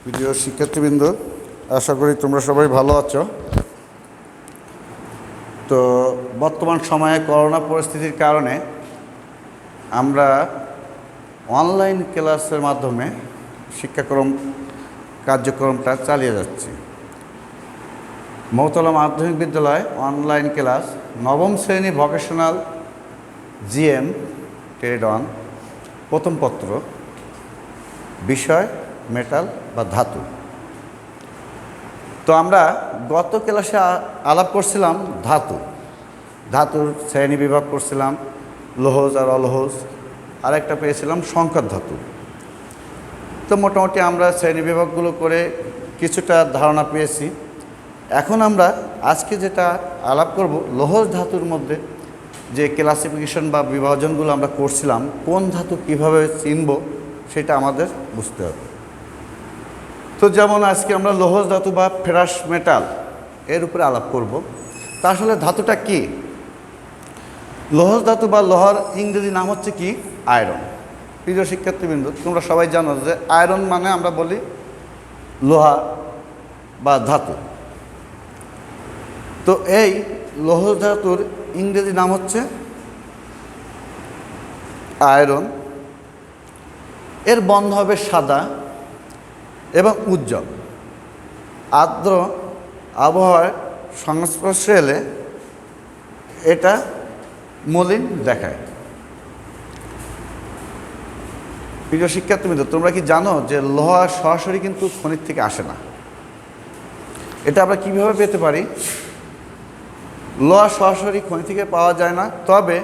প্রিয় শিক্ষার্থীবৃন্দ, আশা করি তোমরা সবাই ভালো আছো। তো বর্তমান সময়ে করোনা পরিস্থিতির কারণে আমরা অনলাইন ক্লাসের মাধ্যমে কার্যক্রমটা চালিয়ে যাচ্ছি। মৌতলা মাধ্যমিক বিদ্যালয় অনলাইন ক্লাস নবম শ্রেণী ভোকেশনাল জিএম ট্রেড অন প্রথম পত্র, বিষয় মেটাল বা ধাতু। তো আমরা গত ক্লাসে আলাপ করছিলাম ধাতুর শ্রেণী বিভাগ করছিলাম, লৌহজ আর অলৌহজ, আর একটা পেয়েছিলাম সংকর ধাতু। তো মোটামুটি আমরা শ্রেণী বিভাগগুলো করে কিছুটা ধারণা পেয়েছি। এখন আমরা আজকে যেটা আলাপ করব, লৌহজ ধাতুর মধ্যে যে ক্লাসিফিকেশন বা বিভাজনগুলো আমরা করছিলাম, কোন ধাতু কিভাবে চিনব সেটা আমাদের বুঝতে হবে। তো যেমন আজকে আমরা লৌহজ ধাতু বা ফেরাস মেটাল এর উপরে আলাপ করব। তা আসলে ধাতুটা কি? লৌহজ ধাতু বা লোহার ইংরেজি নাম হচ্ছে কি? আয়রন। প্রিয় শিক্ষার্থীবৃন্দ, তোমরা সবাই জানো যে আয়রন মানে আমরা বলি লোহা বা ধাতু। তো এই লৌহজ ধাতুর ইংরেজি নাম হচ্ছে আয়রন। এর বর্ণ হবে সাদা এবং উজ্জ্বল। আর্দ্র আবহাওয়ার সংস্পর্শে এলে এটা মলিন দেখায়। প্রিয় শিক্ষার্থীবৃন্দ, তোমরা কি জানো যে লোহা সরাসরি কিন্তু খনির থেকে আসে না? এটা আমরা কীভাবে পেতে পারি? লোহা সরাসরি খনি থেকে পাওয়া যায় না, তবে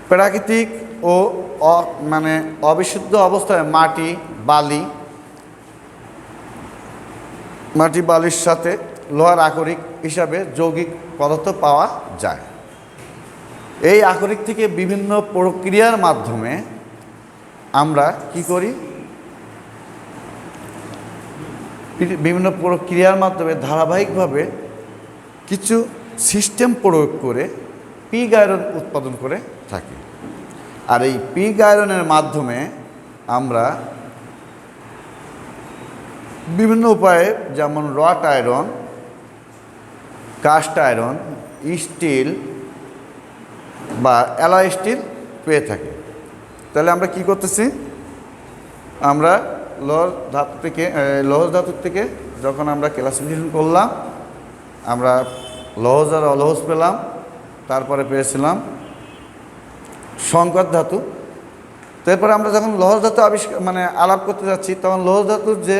প্রাকৃতিক ও অবিশুদ্ধ অবস্থায় মাটি বালির সাথে লোহার আকরিক হিসাবে যৌগিক পদার্থ পাওয়া যায়। এই আকরিক থেকে বিভিন্ন প্রক্রিয়ার মাধ্যমে আমরা কি করি? বিভিন্ন প্রক্রিয়ার মাধ্যমে ধারাবাহিকভাবে কিছু সিস্টেম প্রয়োগ করে পিগ আয়রন উৎপাদন করে থাকি। আর এই পিগ আয়রনের মাধ্যমে আমরা বিভিন্ন উপায়ে, যেমন rod iron, cast iron, steel বা অ্যালয় স্টিল পেয়ে থাকি। তাহলে আমরা কি করতেছি? আমরা লৌহজ ধাতুর থেকে যখন আমরা ক্লাসিফিকেশন করলাম, আমরা লৌহজ আর অলৌহজ পেলাম, তারপরে পেয়েছিলাম সংকর ধাতু। তো এরপরে আমরা যখন লৌহজ ধাতু আলাপ করতে যাচ্ছি, তখন লৌহজ ধাতুর যে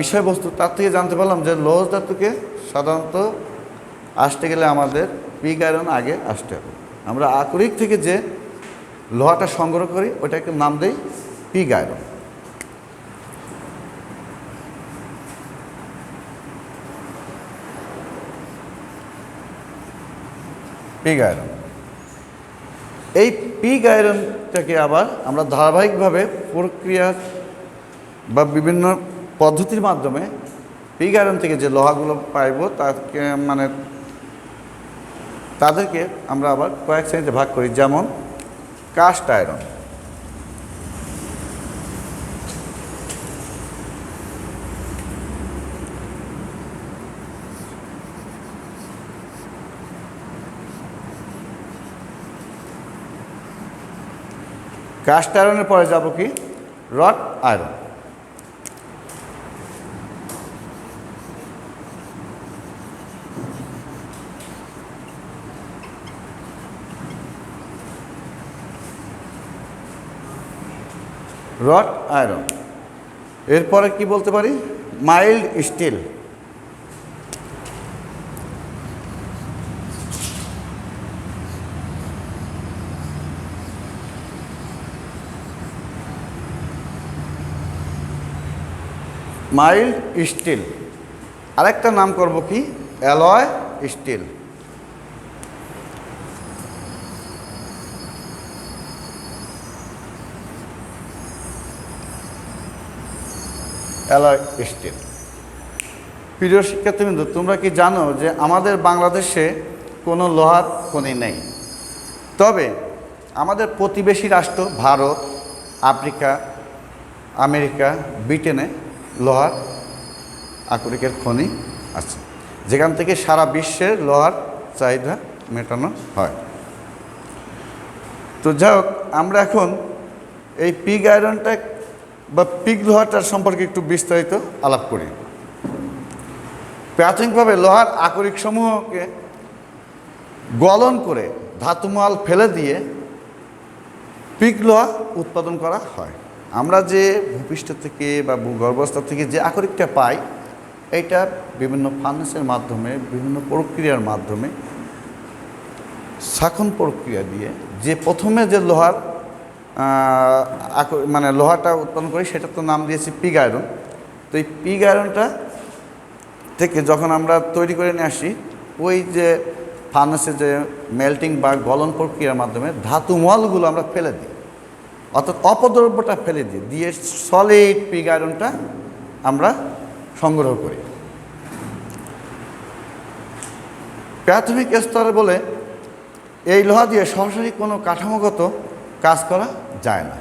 বিষয়বস্তু তার থেকে জানতে পারলাম যে লৌহজ ধাতুকে সাধারণত আসতে গেলে আমাদের পিগ আয়রন আগে আসতে হবে। আমরা আকরিক থেকে যে লোহাটা সংগ্রহ করি ওটাকে নাম দেই পিগ আয়রন। এই পিগ আয়রনটাকে আবার আমরা ধারাবাহিকভাবে প্রক্রিয়া বা বিভিন্ন পদ্ধতির মাধ্যমে পিগ আয়রন থেকে যে লোহাগুলো পাইব তাদেরকে আমরা আবার কয়েক শ্রেণীতে ভাগ করি। যেমন কাস্ট আয়রন। কাস্ট আয়রনের পরে যাব কি? Rod iron. রড আয়রন এরপরে কি বলতে পারি? Mild still. Mild still. আরেকটা নাম করব কি? Alloy still. Alloy still. প্রিয় শিক্ষার্থীবৃন্দ, তোমরা কি জানো যে আমাদের বাংলাদেশে কোনো লোহার খনি নেই? তবে আমাদের প্রতিবেশী রাষ্ট্র ভারত, আফ্রিকা, আমেরিকা, ব্রিটেনে লোহার আকরিকের খনি আছে, যেখান থেকে সারা বিশ্বের লোহার চাহিদা মেটানো হয়। তো যাই হোক, আমরা এখন এই পিগ আয়রনটা বা পিগ লোহাটার সম্পর্কে একটু বিস্তারিত আলাপ করি। প্রাথমিকভাবে লোহার আকরিকসমূহকে গলন করে ধাতুমাল ফেলে দিয়ে পিগ লোহা উৎপাদন করা হয়। আমরা যে ভূপৃষ্ঠ থেকে বা ভূগর্ভস্থ থেকে যে আকরিকটা পাই, এটা বিভিন্ন ফার্নেসের মাধ্যমে, বিভিন্ন প্রক্রিয়ার মাধ্যমে, শাখন প্রক্রিয়া দিয়ে যে প্রথমে যে লোহার মানে লোহাটা উৎপন্ন করি, সেটা তো নাম দিয়েছি পিগ আয়রন। তো এই পিগ আয়রনটা থেকে যখন আমরা তৈরি করে নিয়ে আসি, ওই যে ফার্নেসে যে মেল্টিং বা গলন প্রক্রিয়ার মাধ্যমে ধাতু মলগুলো আমরা ফেলে দিই, অর্থাৎ অপদ্রব্যটা ফেলে দিই, দিয়ে সলিড পিগ আয়রনটা আমরা সংগ্রহ করি। প্রাথমিক স্তরে বলে এই লোহা দিয়ে সরাসরি কোনো কাঠামোগত কাজ করা যায় না।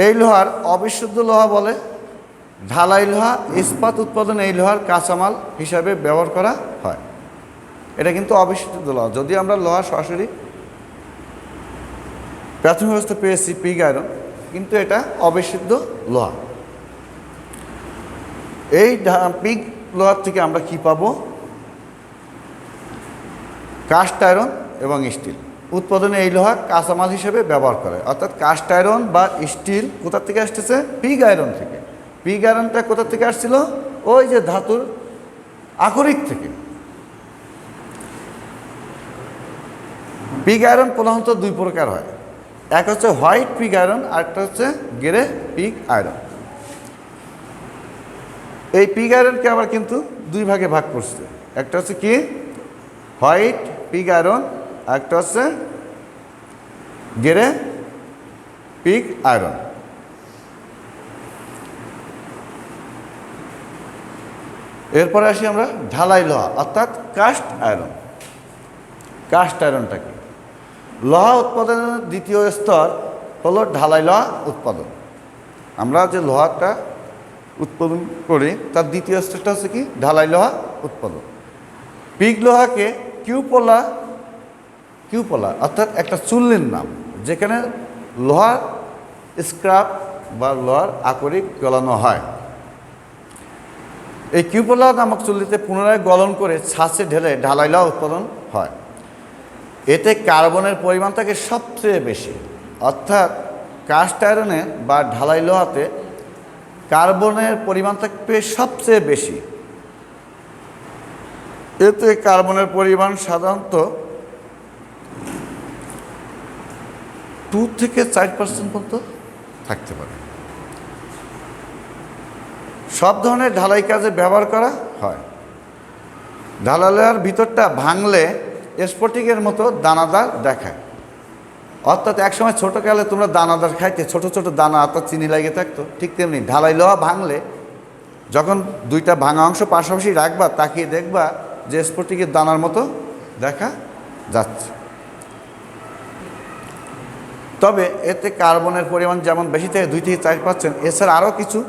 এই লোহার অবিশুদ্ধ লোহা বলে ঢালাই লোহা ইস্পাত উৎপাদনে এই লোহার কাঁচামাল হিসাবে ব্যবহার করা হয়। এটা কিন্তু অবিশুদ্ধ লোহা। যদি আমরা লোহা সরাসরি প্রাথমিক অবস্থা পেয়েছি পিগ আয়রন, কিন্তু এটা অবিশুদ্ধ লোহা। এই পিগ লোহার থেকে আমরা কি পাবো? কাস্ট আয়রন এবং স্টিল উৎপাদনে এই লোহা কাঁচামাল হিসেবে ব্যবহার করে। অর্থাৎ কাস্ট আয়রন বা স্টিল কোথা থেকে আসতেছে? পিগ আয়রন থেকে। পিগ আয়রনটা কোথা থেকে আসছিল? ওই যে ধাতুর আকরিক থেকে। পিগ আয়রন প্রধানত দুই প্রকার হয়, এক হচ্ছে হোয়াইট পিগ আয়রন, আরেকটা হচ্ছে গ্রে পিগ আয়রন। এই পিগ আয়রনকে আবার কিন্তু দুই ভাগে ভাগ করছে। একটা হচ্ছে কি হোয়াইট পিগ আয়রন, একটা হচ্ছে গ্রে পিগ আয়রন। এরপরে আসি আমরা ঢালাই লোহা অর্থাৎ কাস্ট আয়রন। কাস্ট আয়রনটা কি? লোহা উৎপাদনের দ্বিতীয় স্তর হলো ঢালাই লোহা উৎপাদন। আমরা যে লোহাটা উৎপাদন করি তার দ্বিতীয় স্তরটা হচ্ছে কি ঢালাই লোহা উৎপাদন। পিগ লোহাকে কিউপোলা অর্থাৎ একটা চুল্লির নাম, যেখানে লোহার স্ক্র্যাপ বা লোহার আকরিক গলানো হয়। এই কিউপোলা নামক চুল্লিতে পুনরায় গলন করে ছাঁচে ঢেলে ঢালাই লোহা উৎপাদন হয়। এতে কার্বনের পরিমাণ থাকে সবচেয়ে বেশি, অর্থাৎ কাস্ট আয়রনে বা ঢালাই লোহাতে কার্বনের পরিমাণ থাকবে সবচেয়ে বেশি। এতে কার্বনের পরিমাণ সাধারণত 2 থেকে 4% পর্যন্ত থাকতে পারে। সব ধরনের ঢালাই কাজে ব্যবহার করা হয়। ঢালাই লোহার ভিতরটা ভাঙলে স্ফটিকের মতো দানাদার দেখায়। অর্থাৎ একসময় ছোটোকালে তোমরা দানাদার খাইতে, ছোট ছোট দানা অর্থাৎ চিনি লাগে থাকতো, ঠিক তেমনি ঢালাই লোহা ভাঙলে যখন দুইটা ভাঙা অংশ পাশাপাশি রাখবা, তাকিয়ে দেখবা যে স্ফটিকের দানার মতো দেখা যাচ্ছে। তবে এতে কার্বনের পরিমাণ যেমন বেশি থাকে 2 থেকে 4%, এছাড়া আরও কিছু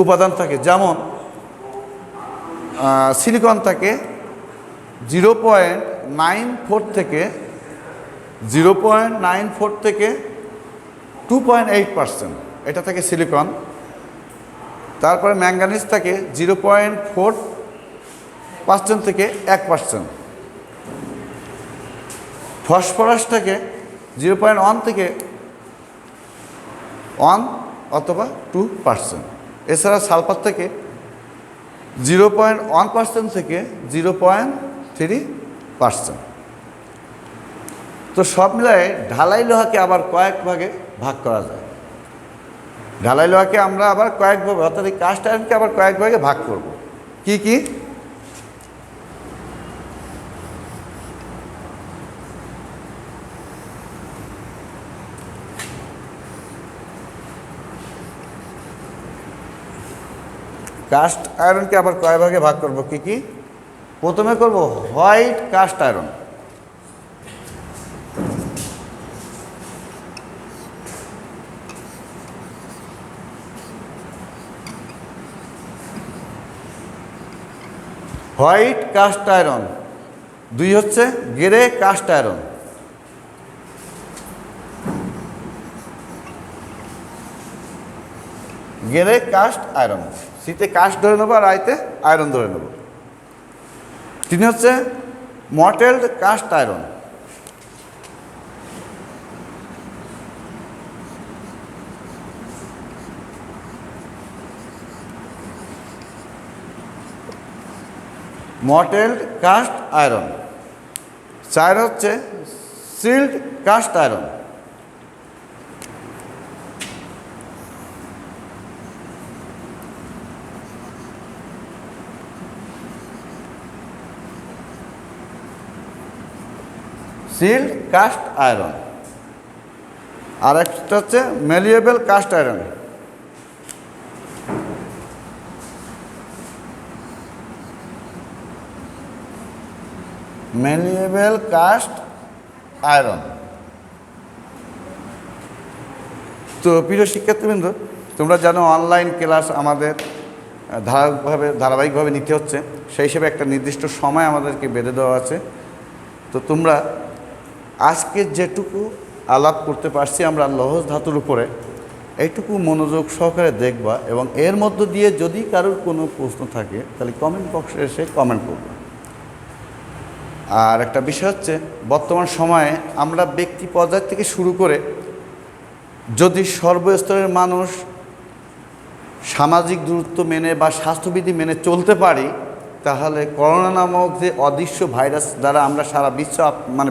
উপাদান থাকে, যেমন সিলিকন থাকে 0.94 থেকে 2.8%, এটা থাকে সিলিকন। তারপরে ম্যাঙ্গানিজ থাকে 0.4% থেকে 1%। ফসফরাস থাকে 0.1 থেকে 1 অথবা 2%। এছাড়া সালফার থেকে 0.1% থেকে 0.3%। তো সব মিলায়ে ঢালাই লোহাকে আবার কয়েক ভাগে ভাগ করা যায়। ঢালাই লোহাকে আমরা আবার কয়েক ভাগে, অর্থাৎ এই কাস্ট আয়রনকে আবার কয়েক ভাগে ভাগ করব। কি কি? কাস্ট আয়রনকে আবার কয় ভাগে ভাগ করব কি কি? প্রথমে করব white cast iron. White cast iron. 2 হচ্ছে grey cast iron. Grey cast iron, সিতে কাস্ট ধরে নেবো আর আইতে আয়রন ধরে নেব। 3 হচ্ছে mottled cast iron. Mottled cast iron. 4 হচ্ছে chilled cast iron. Chilled cast iron. আর একটা হচ্ছে malleable cast iron. Malleable cast iron. তো প্রিয় শিক্ষার্থীবৃন্দ, তোমরা জানো অনলাইন ক্লাস আমাদের ধারাবাহিকভাবে নিতে হচ্ছে। সেই হিসেবে একটা নির্দিষ্ট সময় আমাদেরকে বেঁধে দেওয়া আছে। তো তোমরা আজকে যেটুকু আলাপ করতে পারছি আমরা লৌহ ধাতুর উপরে, এইটুকু মনোযোগ সহকারে দেখবা এবং এর মধ্য দিয়ে যদি কারোর কোনো প্রশ্ন থাকে তাহলে কমেন্ট বক্সে এসে কমেন্ট করবে। আর একটা বিষয় হচ্ছে, বর্তমান সময়ে আমরা ব্যক্তি পর্যায় থেকে শুরু করে যদি সর্বস্তরের মানুষ সামাজিক দূরত্ব মেনে বা স্বাস্থ্যবিধি মেনে চলতে পারি, তাহলে করোনা নামক যে অদৃশ্য ভাইরাস দ্বারা আমরা সারা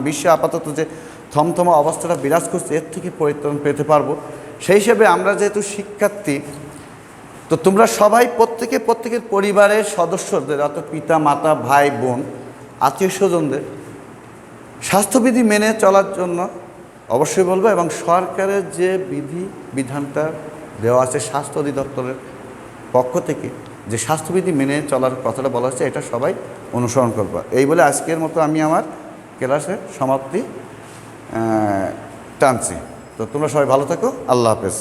বিশ্বে আপাতত যে থমথমা অবস্থাটা বিরাজ করছে, এর থেকে পরিত্রাণ পেতে পারবো। সেই হিসেবে আমরা যেহেতু শিক্ষার্থী, তো তোমরা সবাই প্রত্যেকের পরিবারের সদস্যদের, অর্থাৎ পিতা মাতা ভাই বোন আত্মীয় স্বজনদের স্বাস্থ্যবিধি মেনে চলার জন্য অবশ্যই বলবো। এবং সরকারের যে বিধানটা দেওয়া আছে স্বাস্থ্য অধিদপ্তরের পক্ষ থেকে, যে স্বাস্থ্যবিধি মেনে চলার কথাটা বলা হচ্ছে, এটা সবাই অনুসরণ করবো। এই বলে আজকের মতো আমি আমার ক্লাসের সমাপ্তি টানছি। তো তোমরা সবাই ভালো থাকো। আল্লাহ হাফেজ।